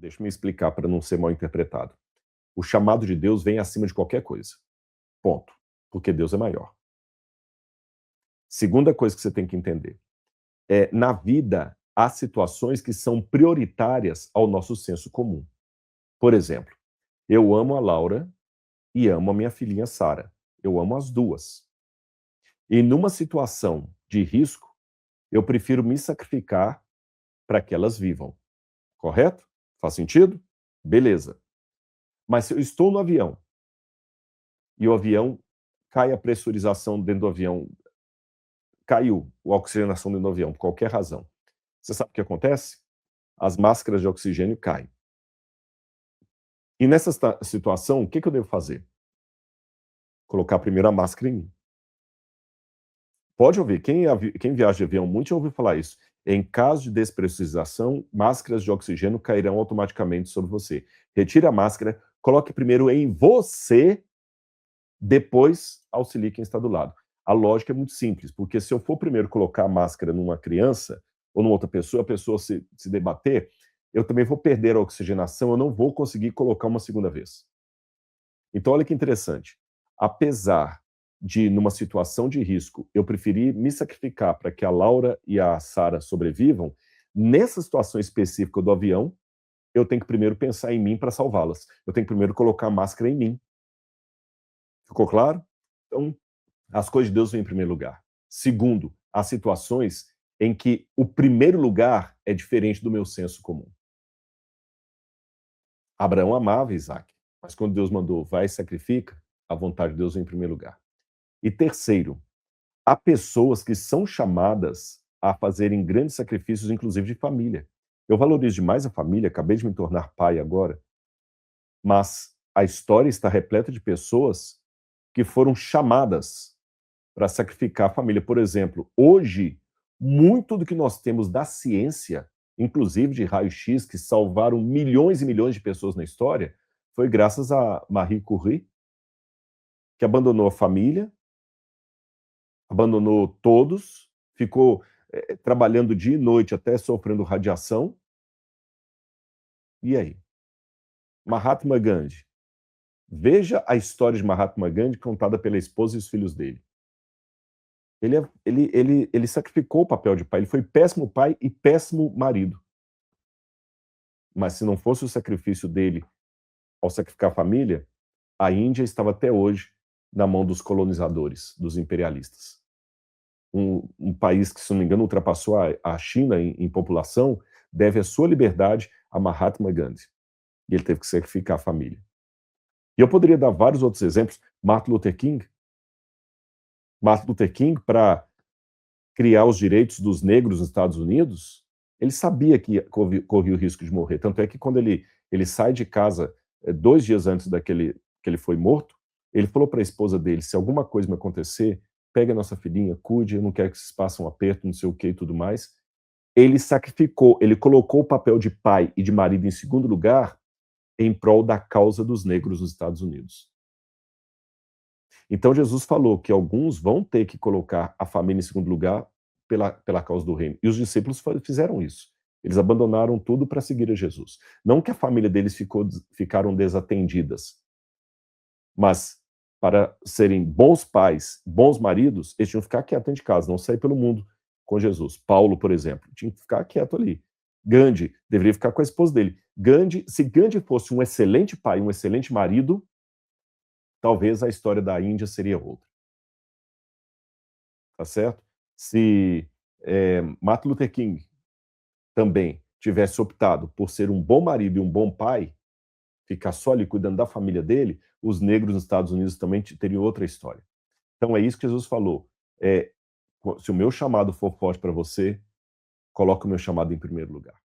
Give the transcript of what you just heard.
Deixa eu me explicar para não ser mal interpretado. O chamado de Deus vem acima de qualquer coisa. Ponto. Porque Deus é maior. Segunda coisa que você tem que entender. Na vida, há situações que são prioritárias ao nosso senso comum. Por exemplo, eu amo a Laura e amo a minha filhinha Sara. Eu amo as duas. E numa situação de risco, eu prefiro me sacrificar para que elas vivam. Correto? Faz sentido? Beleza. Mas se eu estou no avião e o avião cai a pressurização dentro do avião, caiu a oxigenação dentro do avião, por qualquer razão. Você sabe o que acontece? As máscaras de oxigênio caem. E nessa situação, o que eu devo fazer? Colocar primeiro a máscara em mim. Pode ouvir, quem viaja de avião muito já ouviu falar isso. Em caso de despressurização, máscaras de oxigênio cairão automaticamente sobre você. Retire a máscara, coloque primeiro em você, depois auxilie quem está do lado. A lógica é muito simples, porque se eu for primeiro colocar a máscara numa criança ou numa outra pessoa, a pessoa se debater, eu também vou perder a oxigenação, eu não vou conseguir colocar uma segunda vez. Então, olha que interessante. Apesar de, numa situação de risco, eu preferir me sacrificar para que a Laura e a Sara sobrevivam, nessa situação específica do avião, eu tenho que primeiro pensar em mim para salvá-las. Eu tenho que primeiro colocar a máscara em mim. Ficou claro? Então, as coisas de Deus vêm em primeiro lugar. Segundo, há situações em que o primeiro lugar é diferente do meu senso comum. Abraão amava Isaac, mas quando Deus mandou, vai e sacrifica, a vontade de Deus vem em primeiro lugar. E terceiro, há pessoas que são chamadas a fazerem grandes sacrifícios, inclusive de família. Eu valorizo demais a família, acabei de me tornar pai agora, mas a história está repleta de pessoas que foram chamadas para sacrificar a família. Por exemplo, hoje, muito do que nós temos da ciência, inclusive de raio-x, que salvaram milhões e milhões de pessoas na história, foi graças a Marie Curie, que abandonou a família, abandonou todos, ficou trabalhando dia e noite até sofrendo radiação. E aí? Mahatma Gandhi. Veja a história de Mahatma Gandhi contada pela esposa e os filhos dele. Ele sacrificou o papel de pai, ele foi péssimo pai e péssimo marido. Mas se não fosse o sacrifício dele ao sacrificar a família, a Índia estava até hoje na mão dos colonizadores, dos imperialistas. Um país que, se não me engano, ultrapassou a China em população, deve a sua liberdade a Mahatma Gandhi. E ele teve que sacrificar a família. E eu poderia dar vários outros exemplos. Martin Luther King. Martin Luther King, para criar os direitos dos negros nos Estados Unidos, ele sabia que corria o risco de morrer. Tanto é que quando ele sai de casa 2 dias antes que ele foi morto, ele falou para a esposa dele, se alguma coisa me acontecer, pega a nossa filhinha, cuide, eu não quero que vocês passem um aperto, não sei o que e tudo mais. Ele sacrificou, ele colocou o papel de pai e de marido em segundo lugar em prol da causa dos negros nos Estados Unidos. Então Jesus falou que alguns vão ter que colocar a família em segundo lugar pela causa do reino. E os discípulos fizeram isso. Eles abandonaram tudo para seguir a Jesus. Não que a família deles ficaram desatendidas, mas para serem bons pais, bons maridos, eles tinham que ficar quietos dentro de casa, não sair pelo mundo com Jesus. Paulo, por exemplo, tinha que ficar quieto ali. Gandhi deveria ficar com a esposa dele. Se Gandhi fosse um excelente pai, um excelente marido, talvez a história da Índia seria outra. Tá certo? Se Martin Luther King também tivesse optado por ser um bom marido e um bom pai, ficar só ali cuidando da família dele, os negros nos Estados Unidos também teriam outra história. Então é isso que Jesus falou. Se o meu chamado for forte para você, coloque o meu chamado em primeiro lugar.